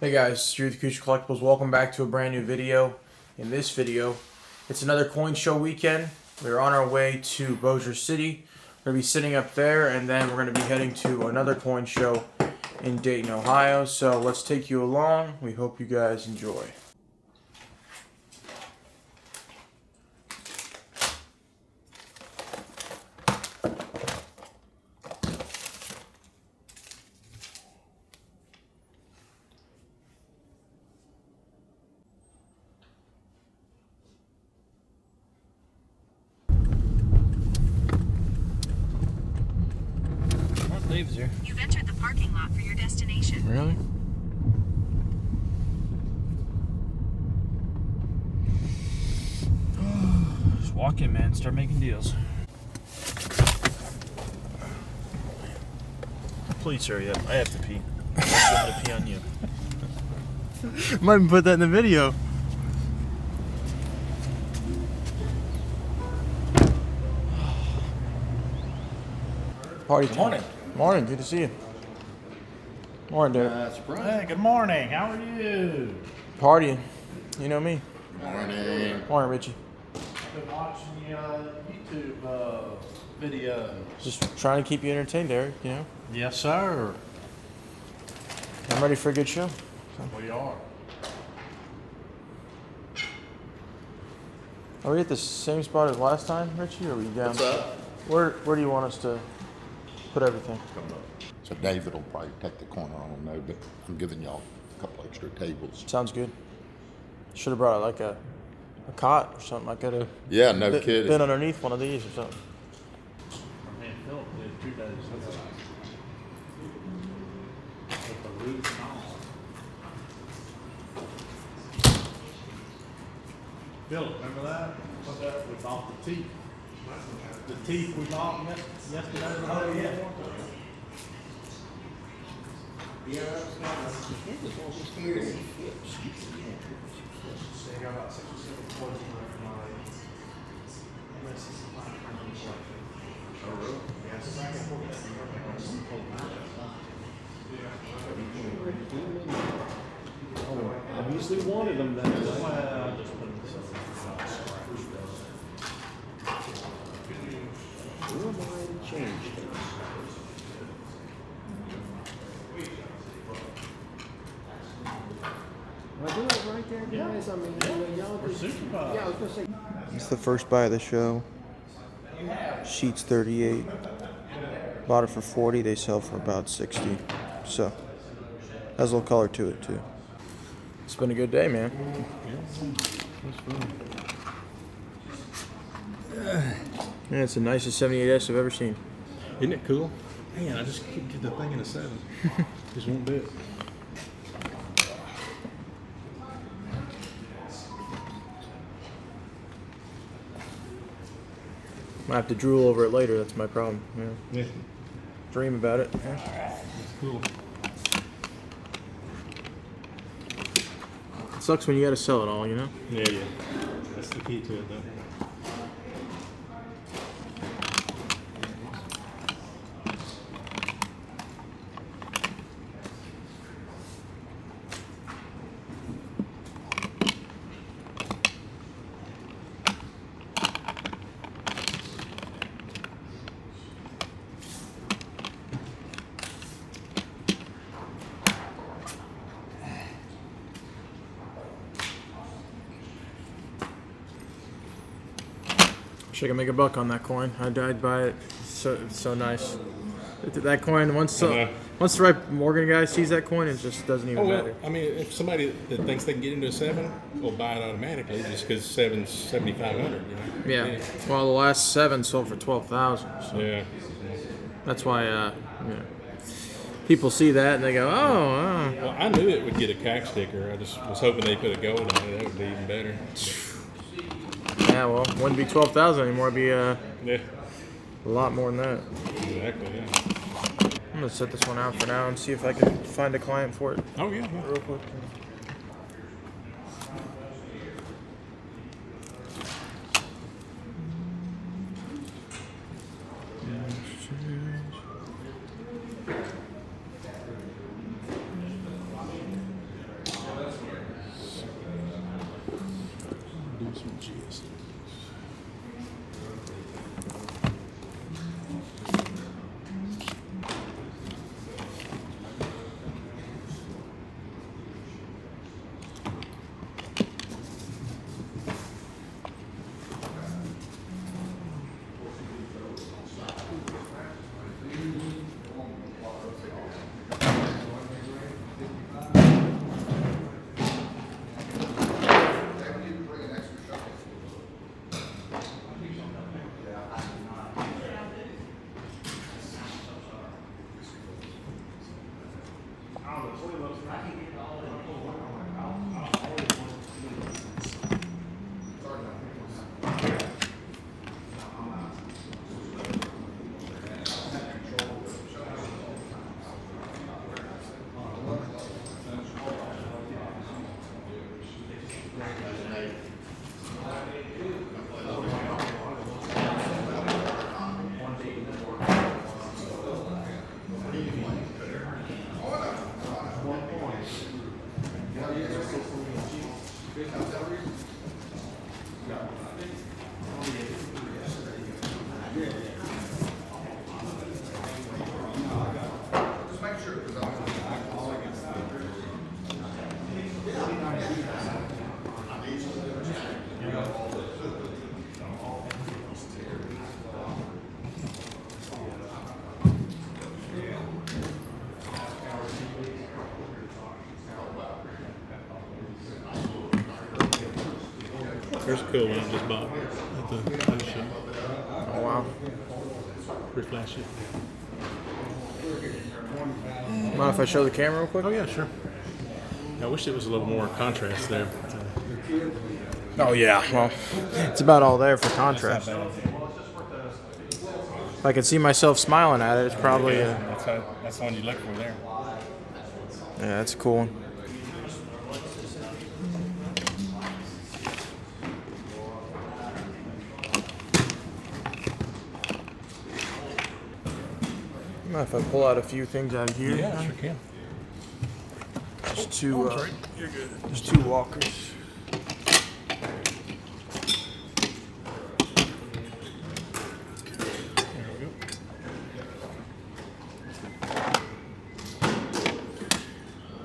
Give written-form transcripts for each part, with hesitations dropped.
Hey guys, Drew with Kucha Collectibles. Welcome back to a brand new video. In this video, it's another coin show weekend. We're on our way to Bossier City. We're going to be sitting up there, and then we're going to be heading to another coin show in Dayton, Ohio. So let's take you along. We hope you guys enjoy. Leaves here. You've entered the parking lot for your destination. Really? Just walk in, man. Start making deals. Please hurry up. I have to pee. I'm going to pee on you. Might even put that in the video. Party time. Morning. Morning, good to see you. Morning, Derek. That's right. Hey, good morning. How are you? Partying. You know me. Morning. Morning, Richie. Been watching the YouTube videos. Just trying to keep you entertained, Derek, you know. Yes, sir. I'm ready for a good show. We are. Are we at the same spot as last time, Richie, or are we down? What's up? Where do you want us to put everything? So David will probably take the corner, I don't know, but I'm giving y'all a couple extra tables. Sounds good. Should have brought like a cot or something. I could have Yeah, no kidding. been underneath one of these or something. My man Philip did 2 days. With the roof and all. Philip, remember that? What that? We bought the teeth. The teeth we bought yesterday. Oh, yeah. Obviously wanted them that way. Well, just put them Who am I to change things? Am I doing it right there, guys? I mean, y'all just... Yeah, I was gonna say... It's the first buy of the show. Sheets 38. Bought it for 40. They sell for about 60. So has a little color to it too. It's been a good day, man. Yeah, it's the nicest 78S I've ever seen. Isn't it cool? Man, I just can't get the thing in a 7. Just won't do it. I have to drool over it later. That's my problem. Yeah. Yeah, Dream about it. Yeah. it's cool. It sucks when you got to sell it all, you know. Yeah. That's the key to it, though. Wish I could make a buck on that coin. I'd buy it. It's so nice. That coin, once the right Morgan guy sees that coin, it just doesn't even Oh, well, matter. I mean, if somebody that thinks they can get into a 7 will buy it automatically just because 7's 7,500, you know? Yeah. Well, the last 7 sold for 12,000. So Yeah. that's why, people see that and they go, oh. Well, I knew it would get a CAC sticker. I just was hoping they put a gold on it. That would be even better. Yeah. Well, it wouldn't be 12,000 anymore. It'd be Yeah, a lot more than that. exactly, yeah. I'm gonna set this one out for now and see if I can find a client for it Oh, yeah. real quick. Some GS. There's a cool one I just bought at the auto show. Oh wow. Pretty flashy. Mind if I show the camera real quick? Oh yeah, sure. I wish it was a little more contrast there. Oh yeah. Well, it's about all there for That's contrast. not bad. If I could see myself smiling at it, it's probably That's the one you look for there. yeah, that's a cool one. Mind if I pull out a few things out of here? Yeah, sure can. Just two, I'm sorry. You're good. just two walkers. There we go.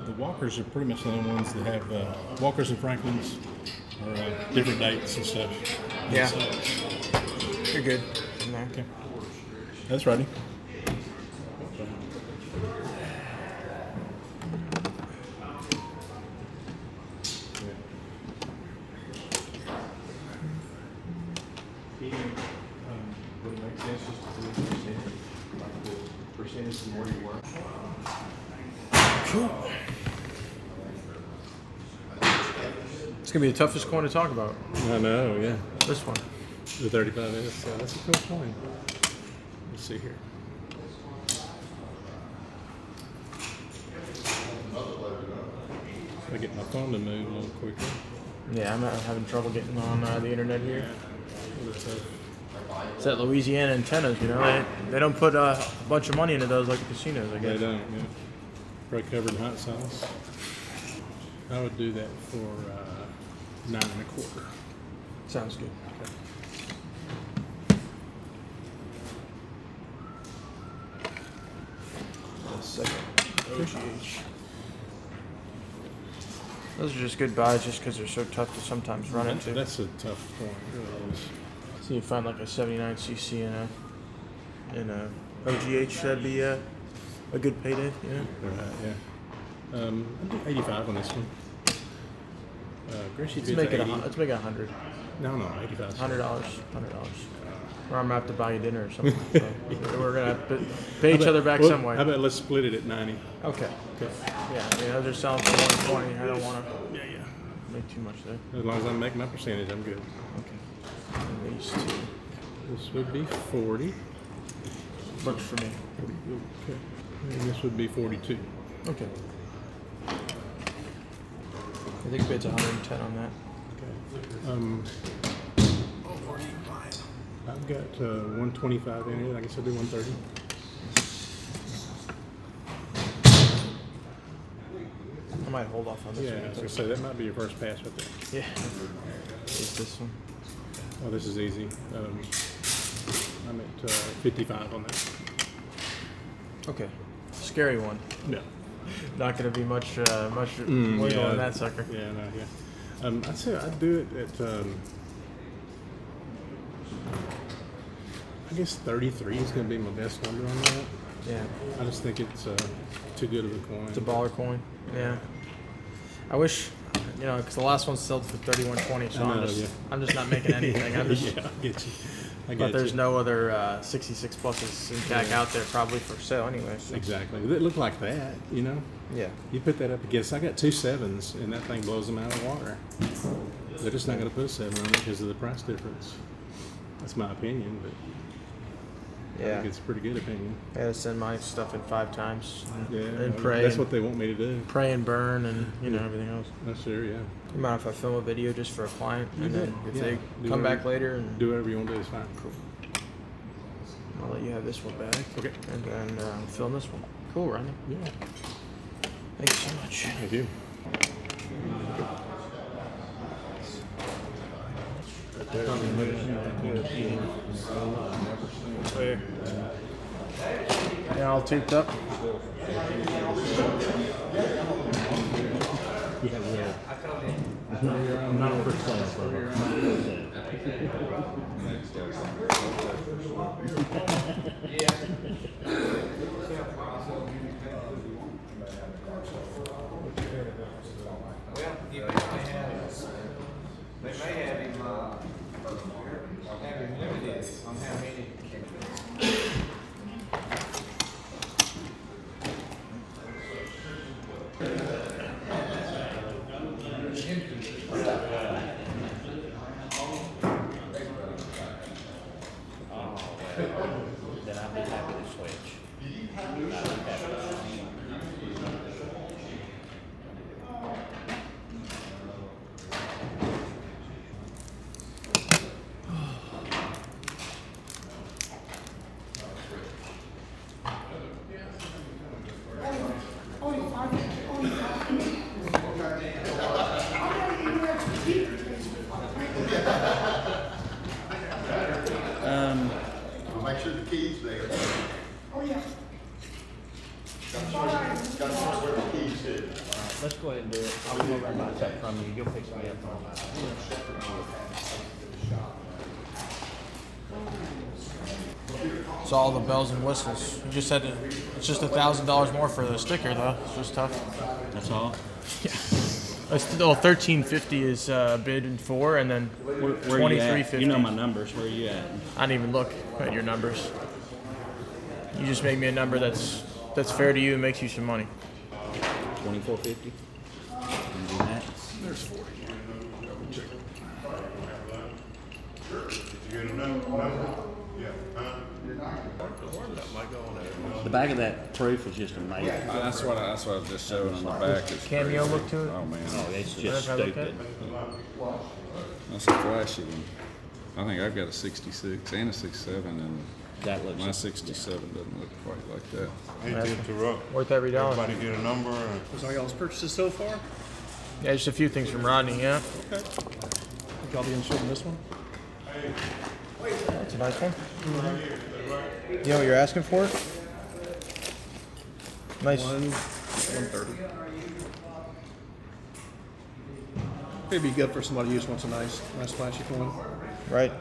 The Walkers are pretty much the only ones that have Walkers and Franklins are different dates and stuff. Yeah. So, You're good. okay. That's righty. Would it make sense just to do a percentage, like the percentage from where you work? It's gonna be the toughest coin to talk about. I know, yeah. This one. The 35 minutes. Yeah, that's a cool coin. Let's see here. I get my phone to move a little quicker. Yeah, I'm having trouble getting on the internet here. It's, It's that Louisiana antennas, you know. They don't put a bunch of money into those like the casinos, I they guess. don't, yeah. Probably covered in hot sauce. I would do that for 9 1/4. Sounds good. Second. Appreciate. Those are just good buys just because they're so tough to sometimes run into. That's a tough point. It really is. So you find like a 79cc in a OGH, that'd be a good payday, you know? Right, yeah. I'd do 85 on this one. Gracie Let's bids make it at 80. let's make it 100. No, 85. $100. Or I'm gonna have to buy you dinner or something. So we're gonna have to pay each other back some way. How about let's split it at 90? Okay. Okay. Yeah, I mean, they're selling for 120. I don't want to Yeah. make too much there. As long as I'm making my percentage, I'm good. Okay. And these two This would be 40. works for me. Okay. And this would be 42. Okay. I think bid's 110 on that. Okay. I've got 125 in it. I guess I'll do 130. I'm might hold off on this Yeah, I was gonna say that might be your first pass right there. one. Yeah. Is this one? Oh, this is easy. I'm at 55 on that. Okay. Scary one. No. Not gonna be much wiggle yeah. on that sucker. Yeah, no, yeah. I'd say I'd do it at, I guess 33 is going to be my best number on that. Yeah. I just think it's too good of a coin. It's a baller coin. Yeah. I wish, because the last one sold for 31.20, so I know, yeah. I'm just not making anything. I'm just, Yeah, I get you. but there's no other 66 pluses in CAC out there probably for sale anyway. So. Exactly. They look like that, Yeah. You put that up against, I got 2 7s, and that thing blows them out of the water. They're just not going to put a 7 on it because of the price difference. That's my opinion, but I Yeah. think it's a pretty good opinion. I had to send my stuff in 5 times Yeah, and pray. that's and, what they want me to do. pray and burn and everything else. Oh, sure, yeah. You mind if I film a video just for a client and then if Yeah. they Do come whatever- back later and Do whatever you want to do is fine. Cool. I'll let you have this one back. Okay. And then film this one. Cool, Rodney. Yeah. Thank you so much. Thank you. Where? Yeah, all taped up. They may have him, limited on how many. Then I'd be happy to switch. Make sure the key's there. Oh, yeah. Got to know where the key's hidden. Let's go ahead and do it. I'll come over and buy that from you. You'll fix me up on that. It's all the bells and whistles. You just had to. It's just $1,000 more for the sticker, though. It's just tough. That's all? Yeah. It's still $13.50 is bid in 4, and then Where you at? $23.50. You know my numbers. Where are you at? I didn't even look at your numbers. You just make me a number that's fair to you and makes you some money. 24.50. Do that. The back of that proof was just amazing. That's what I was just showing on the back. It's Cameo crazy. look to it? Oh man, Oh, it's just Whatever I look at. stupid. that's a flashy one. I think I've got a 66 and a 67, and That looks my 67 doesn't look quite like that. Hate to interrupt. Worth every dollar. Everybody get a number and Was all y'all's purchases so far? Yeah, just a few things from Rodney, yeah. Okay. Think y'all be interested in this one? That's a nice one. You know what you're asking for? Nice. 130. It'd be good for somebody who just wants a nice flashy coin. Right.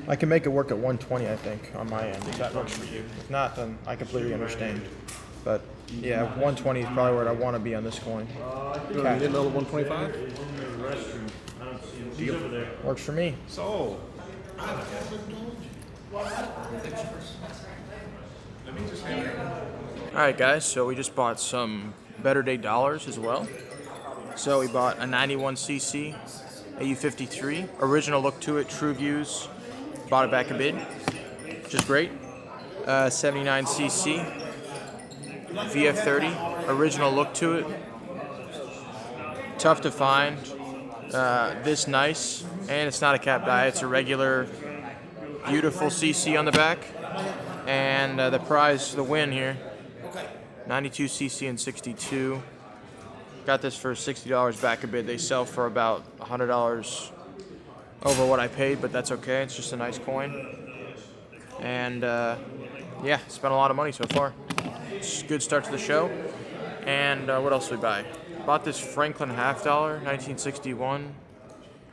I can make it work at 120, I think, on my end, if that works for you. If not, then I completely understand. But yeah, 120 is probably where I want to be on this coin. You want to get another 125? Works for me. So, All right, guys. So we just bought some Better Day dollars as well. So we bought a 91cc AU53, original look to it, True Views. Bought it back a bid, which is great. 79cc VF30, original look to it. Tough to find. This nice, and it's not a cap die. It's a regular, beautiful CC on the back. And the prize, the win here, 92cc and 62. Got this for $60 back a bid. They sell for about $100 over what I paid, but that's okay. It's just a nice coin. And yeah, spent a lot of money so far. It's a good start to the show. And what else did we buy? Bought this Franklin $50, 1961.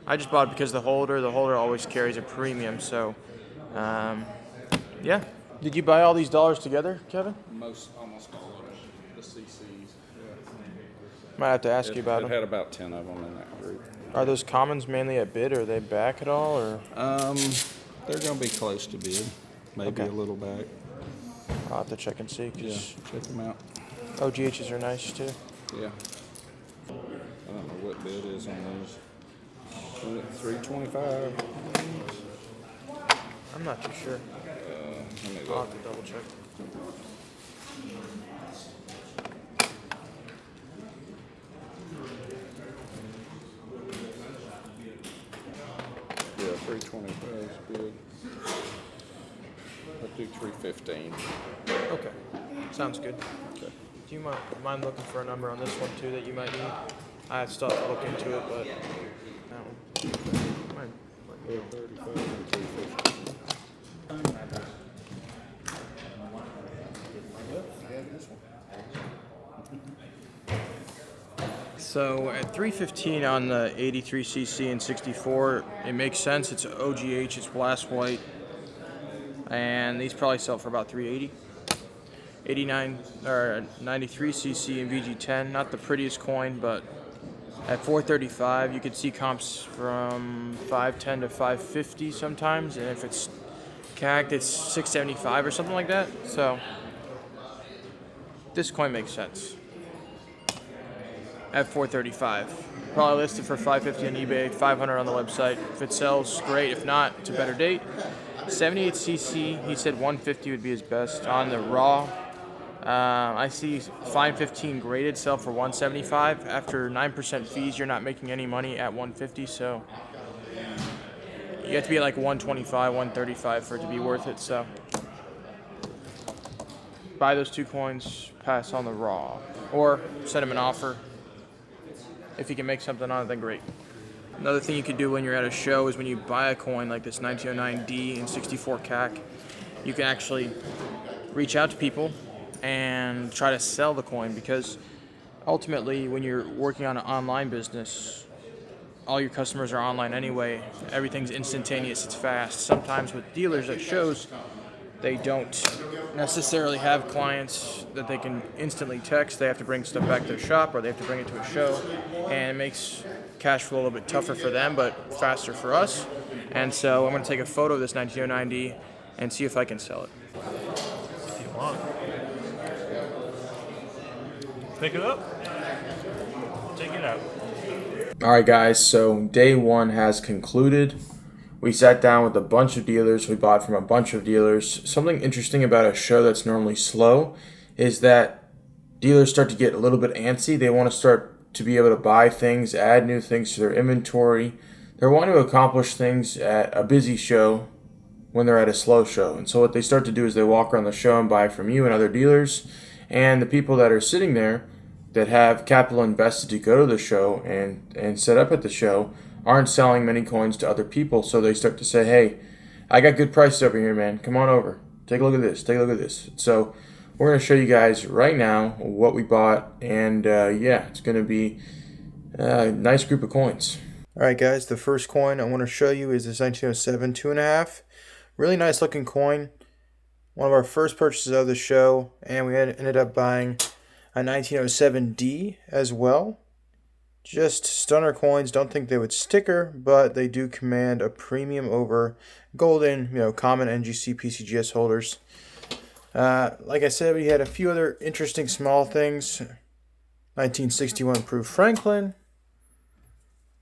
I just bought it because the holder always carries a premium. So yeah. Did you buy all these dollars together, Kevin? Almost all of them. The CCs. Might have to ask you about It them. had about 10 of them in that group. Are those commons mainly at bid, or are they back at all, or? They're gonna be close to bid, maybe Okay. a little back. I'll have to check and see. 'Cause Yeah, check them out. OGHs are nice too. Yeah. I don't know what bid is on those. 325. I'm not too sure. Let me I'll look. have to double check. Yeah, 325 is good. I'll do 315. Okay, sounds good. Okay. Do you mind looking for a number on this one too that you might need? I still have to look into it, but that one. Might- 435 and 315. So at 315 on the 83cc and 64, it makes sense. It's OGH, it's blast white, and these probably sell for about 380. 89 or 93cc and VG10, not the prettiest coin, but at 435 you could see comps from 510 to 550 sometimes, and if it's CAC'd, it's 675 or something like that. So this coin makes sense. At 435, probably listed for 550 on eBay, 500 on the website. If it sells, great. If not, it's a better date. 78cc, he said 150 would be his best on the raw. I see Fine 15 graded sell for 175. After 9% fees, you're not making any money at 150, so you have to be at like 125, 135 for it to be worth it. So buy those two coins, pass on the raw, or send him an offer. If you can make something on it, then great. Another thing you could do when you're at a show is when you buy a coin like this 1909D and 64 CAC, you can actually reach out to people and try to sell the coin, because ultimately when you're working on an online business, all your customers are online anyway. Everything's instantaneous, it's fast. Sometimes with dealers at shows, they don't necessarily have clients that they can instantly text. They have to bring stuff back to the shop, or they have to bring it to a show, and it makes cash flow a little bit tougher for them but faster for us. And so I'm going to take a photo of this 1909D and see if I can sell it. If you want. Pick it up. Take it out. Alright guys, so day one has concluded. We sat down with a bunch of dealers. We bought from a bunch of dealers. Something interesting about a show that's normally slow is that dealers start to get a little bit antsy. They want to start to be able to buy things, add new things to their inventory. They want to accomplish things at a busy show when they're at a slow show. And so what they start to do is they walk around the show and buy from you and other dealers. And the people that are sitting there that have capital invested to go to the show and set up at the show aren't selling many coins to other people. So they start to say, hey, I got good prices over here, man. Come on over. Take a look at this. Take a look at this. So we're going to show you guys right now what we bought. And yeah, it's going to be a nice group of coins. All right, guys, the first coin I want to show you is this 1907 2.5. Really nice looking coin. One of our first purchases of the show, and we ended up buying a 1907D as well. Just stunner coins. Don't think they would sticker, but they do command a premium over golden, common NGC PCGS holders. Like I said, we had a few other interesting small things. 1961 proof Franklin.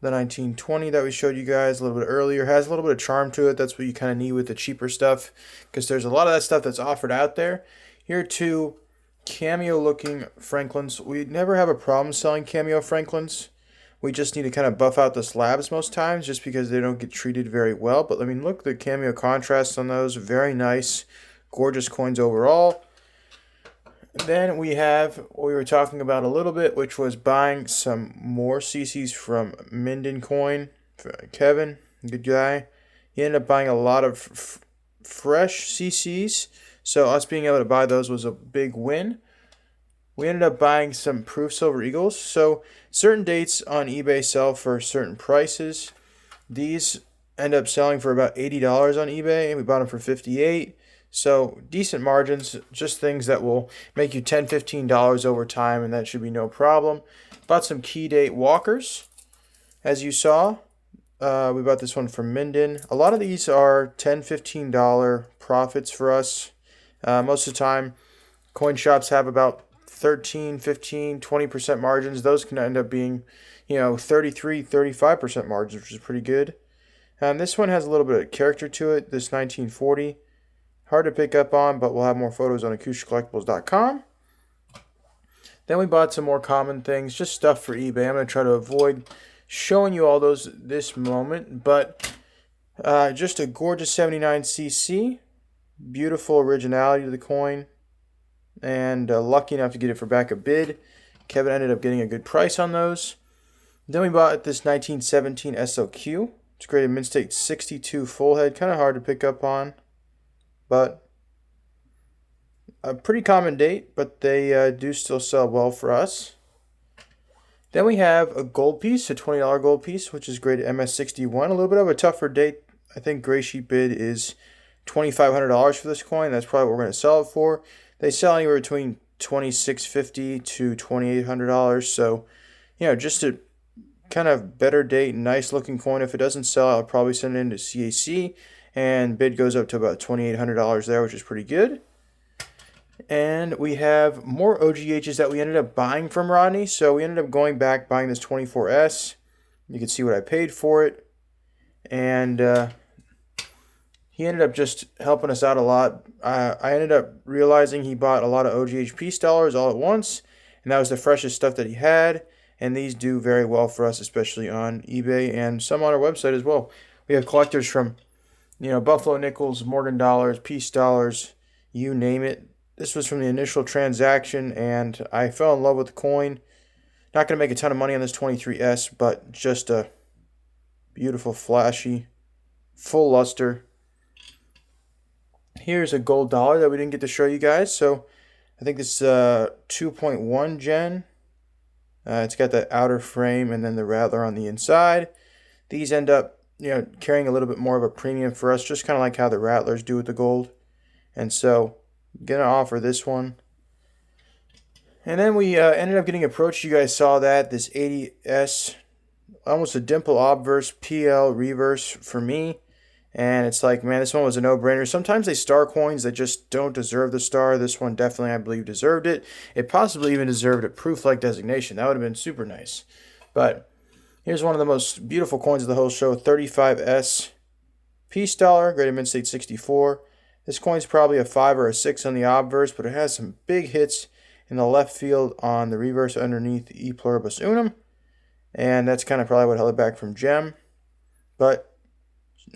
The 1920 that we showed you guys a little bit earlier has a little bit of charm to it. That's what you kind of need with the cheaper stuff, because there's a lot of that stuff that's offered out there. Here are two cameo looking Franklins. We never have a problem selling cameo Franklins. We just need to kind of buff out the slabs most times just because they don't get treated very well. But I mean, look, the cameo contrast on those, very nice, gorgeous coins overall. Then we have what we were talking about a little bit, which was buying some more CCs from Minden Coin. Kevin, good guy. He ended up buying a lot of fresh CCs, so us being able to buy those was a big win. We ended up buying some Proof Silver Eagles. So certain dates on eBay sell for certain prices. These end up selling for about $80 on eBay, and we bought them for $58. So decent margins, just things that will make you $10, $15 over time, and that should be no problem. Bought some key date walkers, as you saw. We bought this one from Minden. A lot of these are $10, $15 profits for us. Most of the time, coin shops have about 13, 15, 20% margins. Those can end up being, 33, 35% margins, which is pretty good. And this one has a little bit of character to it, this 1940. Hard to pick up on, but we'll have more photos on acousticcollectibles.com. Then we bought some more common things, just stuff for eBay. I'm going to try to avoid showing you all those this moment, but just a gorgeous 79cc. Beautiful originality to the coin. And lucky enough to get it for back a bid. Kevin ended up getting a good price on those. Then we bought this 1917 SLQ. It's graded Mint State 62 full head. Kind of hard to pick up on, but a pretty common date, but they do still sell well for us. Then we have a gold piece, a $20 gold piece, which is graded MS61. A little bit of a tougher date. I think Gray Sheet bid is $2,500 for this coin. That's probably what we're going to sell it for. They sell anywhere between $2,650 to $2,800. So, just a kind of better date, nice looking coin. If it doesn't sell, I'll probably send it into CAC, and bid goes up to about $2,800 there, which is pretty good. And we have more OGHs that we ended up buying from Rodney. So we ended up going back buying this 24S. You can see what I paid for it, and he ended up just helping us out a lot. I ended up realizing he bought a lot of OGH Peace Dollars all at once, and that was the freshest stuff that he had. And these do very well for us, especially on eBay and some on our website as well. We have collectors from, Buffalo Nickels, Morgan Dollars, Peace Dollars, you name it. This was from the initial transaction, and I fell in love with the coin. Not going to make a ton of money on this 23S, but just a beautiful, flashy, full luster. Here's a gold dollar that we didn't get to show you guys. So I think this is 2.1 gen. It's got the outer frame and then the rattler on the inside. These end up, carrying a little bit more of a premium for us, just kind of like how the rattlers do with the gold. And so I'm going to offer this one. And then we ended up getting approached. You guys saw that. This 80S, almost a dimple obverse PL reverse for me. And it's like, man, this one was a no-brainer. Sometimes they star coins that just don't deserve the star. This one definitely, I believe, deserved it. It possibly even deserved a proof-like designation. That would have been super nice. But here's one of the most beautiful coins of the whole show, 35S Peace Dollar, graded Mint State 64. This coin's probably a 5 or a 6 on the obverse, but it has some big hits in the left field on the reverse underneath E Pluribus Unum. And that's kind of probably what held it back from Gem. But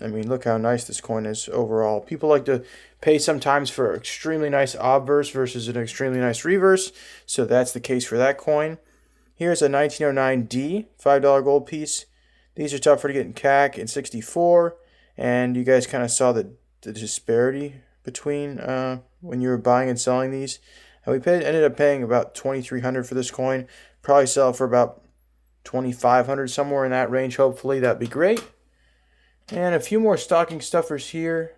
I mean, look how nice this coin is overall. People like to pay sometimes for extremely nice obverse versus an extremely nice reverse. So that's the case for that coin. Here's a 1909D $5 gold piece. These are tougher to get in CAC in 64. And you guys kind of saw the disparity between when you were buying and selling these. And we ended up paying about $2,300 for this coin. Probably sell it for about $2,500, somewhere in that range. Hopefully that'd be great. And a few more stocking stuffers here.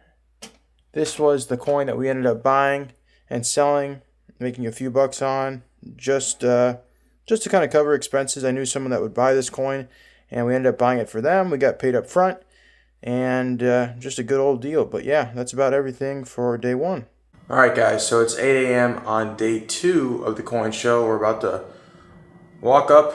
This was the coin that we ended up buying and selling, making a few bucks on, just to kind of cover expenses. I knew someone that would buy this coin, and we ended up buying it for them. We got paid up front, and just a good old deal. But yeah, that's about everything for day one. All right, guys, so it's 8 a.m. on day 2 of the coin show. We're about to walk up,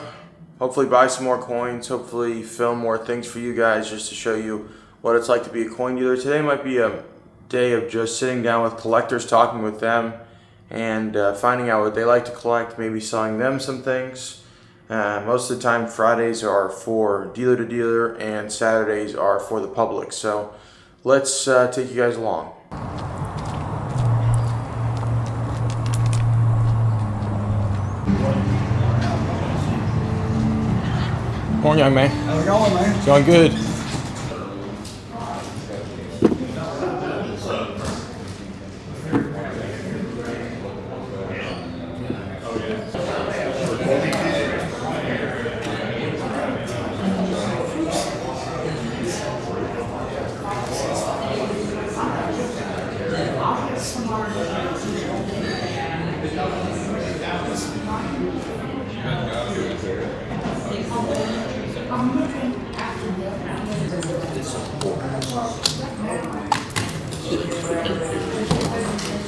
hopefully buy some more coins, hopefully film more things for you guys just to show you what it's like to be a coin dealer. Today might be a day of just sitting down with collectors, talking with them, and finding out what they like to collect, maybe selling them some things. Most of the time, Fridays are for dealer to dealer, and Saturdays are for the public. So let's take you guys along. Morning, young man. How's it going, man? It's going good.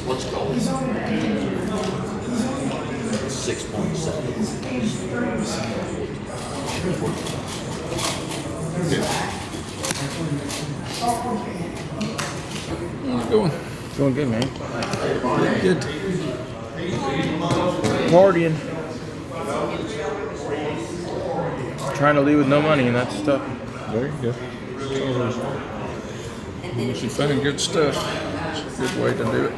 Let's go. 6.7. How's it going? Going good, man. Good. Partying. Trying to leave with no money, and that's tough. There you go. Once you find good stuff, it's a good way to do it.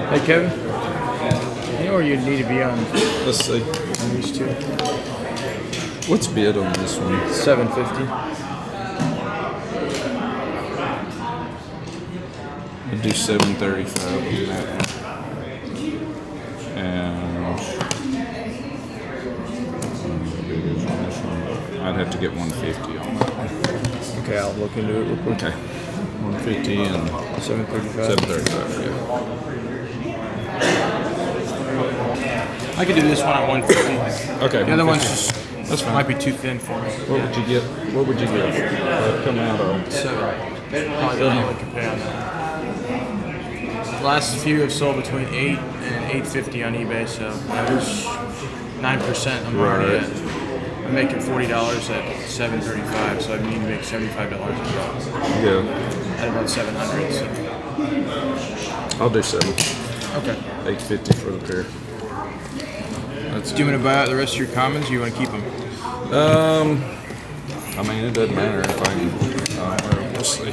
Hey, Kevin. You know where you need to be on Let's see. these two? What's bid on this one? $750. I'd do 735 on that one. And I'd have to get 150 on that one. Okay, I'll look into it real quick. Okay. 150 and 735. 735, yeah. I could do this one at 150. Okay. The other one's 150. just That's fine. might be too thin for me. What would you get? What would you get? Come out of. Probably the only one can pay on that. The last few have sold between 8 and 850 on eBay, so there's 9%. I'm already Right. at. I'm making $40 at 735, so I need to make $75 a job Yeah. at about 700. So. I'll do 7. Okay. 850 for the pair. That's Do you want to buy out the rest of your commons, or you want to keep them? I mean, it doesn't matter if I can. We'll see. You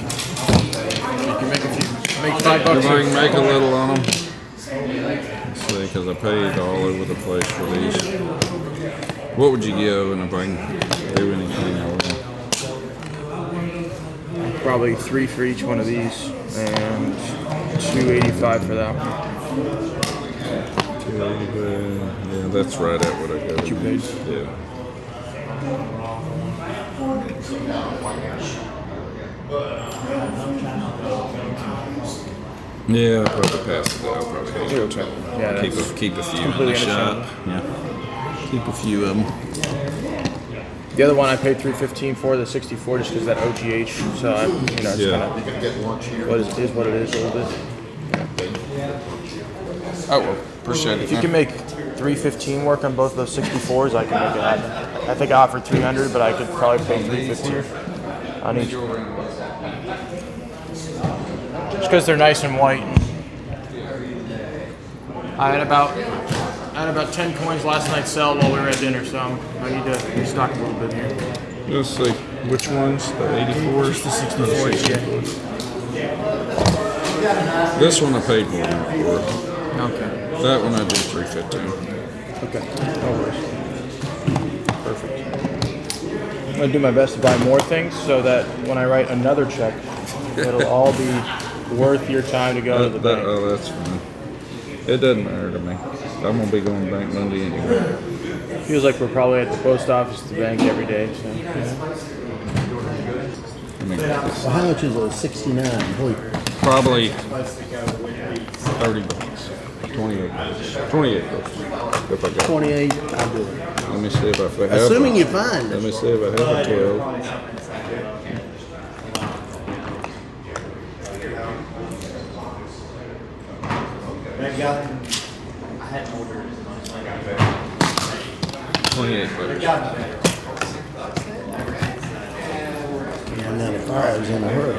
can make a few. Make $5. If I can make a little on them. Let's see, because I paid all over the place for these. What would you give, and if I can do anything, I will. Probably 3 for each one of these, and $285 for that one. Yeah, that's right at what I got. You paid? Yeah. Yeah, I'll probably pass it out. I'll probably hang on to it. Yeah, Keep a few in completely the shop. understandable. Yeah. Keep a few of them. The other one I paid $315 for, the 64, just because that OGH. So I, it's Yeah. kind of what is what it is a little bit. Oh, well, appreciate it. If you can make $315 work on both of those 64s, I can make it happen. I think I offered $300, but I could probably pay $315 on each. Just because they're nice and white. I had about 10 coins last night sell while we were at dinner, so I need to restock a little bit here. Let's see. Which ones? The 84s? Just the 64s, yeah. This one I paid more than for. Okay. That one I did 315. Okay. No worries. Perfect. I'm gonna do my best to buy more things so that when I write another check, it'll all be worth your time to go to the bank. Oh, that's fine. It doesn't matter to me. I'm gonna be going to the bank Monday anyway. Feels like we're probably at the post office, the bank every day. So. I mean, So how much is a 69? Holy. probably 30 bucks. 28 bucks. 28 bucks. If I got. 28, I'll do it. Let me see if I have. Assuming you find Let it. me see if I have a 12. I had ordered. 28 bucks. And now the fire's in a hurry.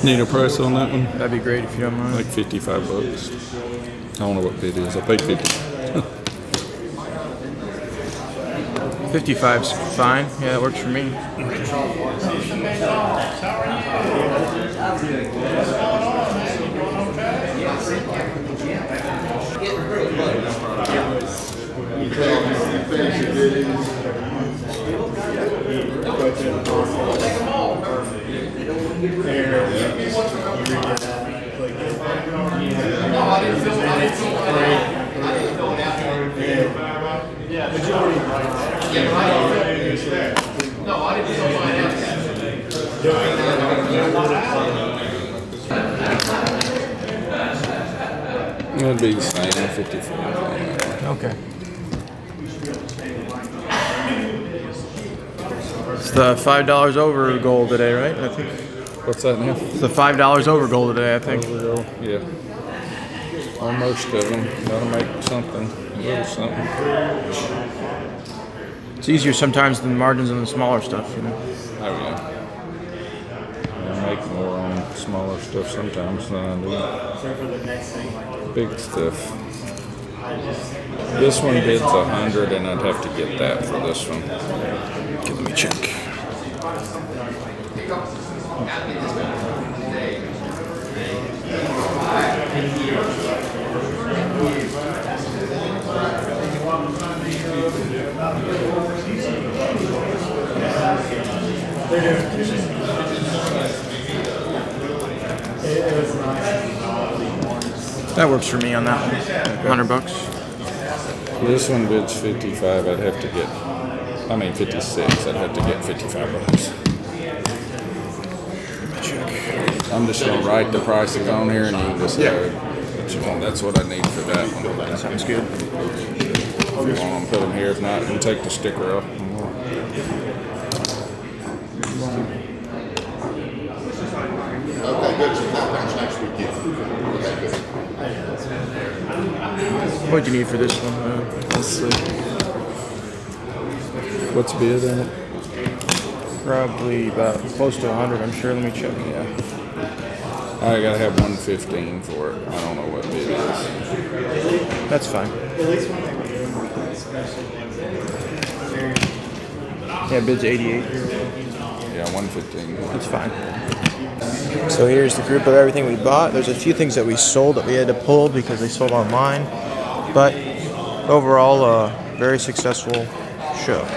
Need a price on that one? That'd be great if you don't mind. Like 55 bucks. I don't know what bid is. I paid 50. 55's fine. Yeah, that works for me. It'd be the same, 55. Okay. It's the $5 over goal today, right? I think What's that now? it's the $5 over goal today. I think. Yeah. On most of them, gotta make something, a little something. It's easier sometimes than margins on the smaller stuff, you know. Oh yeah. I make more on smaller stuff sometimes than I do big stuff. This one bids 100, and I'd have to get that for this one. Okay, let me check. That works for me on that one. $100. This one bids 55. I'd have to get. I mean 56. I'd have to get $55. I'm just gonna write the prices on here, and you can just go what you want. That's what I need for that one. Sounds good. If you want them, put them here. If not, you can take the sticker off. Okay, good. So that comes next weekend. Okay, good. What'd you need for this one? Let's see. What's bid on it? Probably about close to 100. I'm sure. Let me check. Yeah. I gotta have 115 for it. I don't know what bid it is. That's fine. Yeah, bid's 88. Yeah, 115. That's fine. So here's the group of everything we bought. There's a few things that we sold that we had to pull because they sold online. But overall, a very successful show.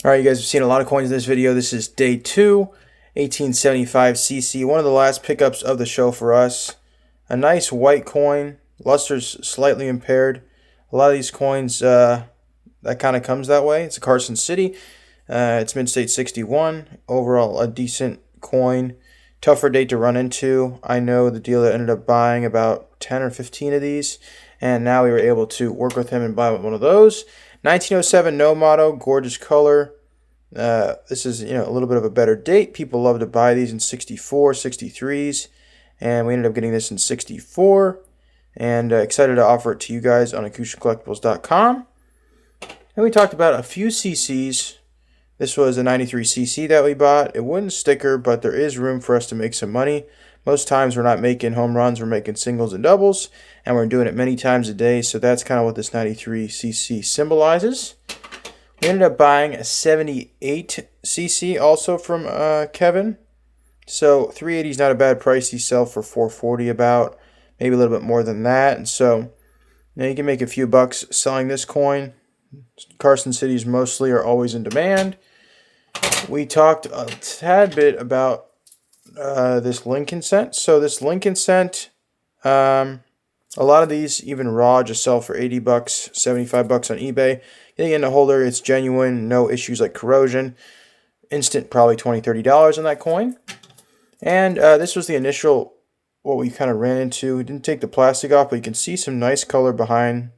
All right, you guys have seen a lot of coins in this video. This is day 2, 1875cc. One of the last pickups of the show for us. A nice white coin. Luster's slightly impaired. A lot of these coins, that kind of comes that way. It's a Carson City. It's Mid-State 61. Overall, a decent coin. Tougher date to run into. I know the dealer ended up buying about 10 or 15 of these. And now we were able to work with him and buy one of those. 1907 No Motto, gorgeous color. This is a little bit of a better date. People love to buy these in 64, 63s, and we ended up getting this in 64. And excited to offer it to you guys on AcousticCollectibles.com. And we talked about a few CCs. This was a 93cc that we bought. It wouldn't sticker, but there is room for us to make some money. Most times we're not making home runs, we're making singles and doubles, and we're doing it many times a day, so that's kind of what this 93cc symbolizes. We ended up buying a 78cc also from Kevin. So 380 is not a bad price. These sell for 440 about, maybe a little bit more than that. And so you can make a few bucks selling this coin. Carson Cities mostly are always in demand. We talked a tad bit about this Lincoln Cent. So this Lincoln Cent, a lot of these, even raw, just sell for 80 bucks, 75 bucks on eBay. Getting in the holder, it's genuine, no issues like corrosion. Instant, probably $20, $30 on that coin. And this was the initial, what we kind of ran into. We didn't take the plastic off, but you can see some nice color behind,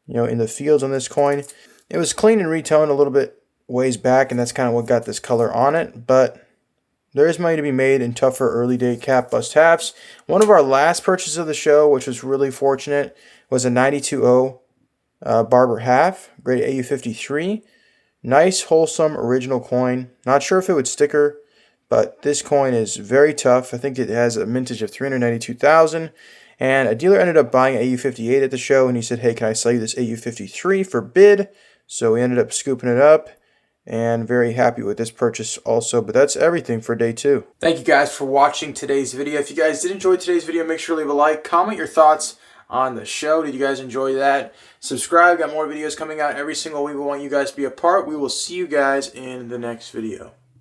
in the fields on this coin. It was clean and retoned a little bit ways back, and that's kind of what got this color on it. But there is money to be made in tougher early day cap bust halves. One of our last purchases of the show, which was really fortunate, was a 92.0 Barber half, grade AU53. Nice, wholesome, original coin. Not sure if it would sticker, but this coin is very tough. I think it has a mintage of 392,000. And a dealer ended up buying AU58 at the show, and he said, hey, can I sell you this AU53 for bid? So we ended up scooping it up, and very happy with this purchase also. But that's everything for day 2. Thank you guys for watching today's video. If you guys did enjoy today's video, make sure to leave a like, comment your thoughts on the show. Did you guys enjoy that? Subscribe. Got more videos coming out every single week. We want you guys to be a part. We will see you guys in the next video.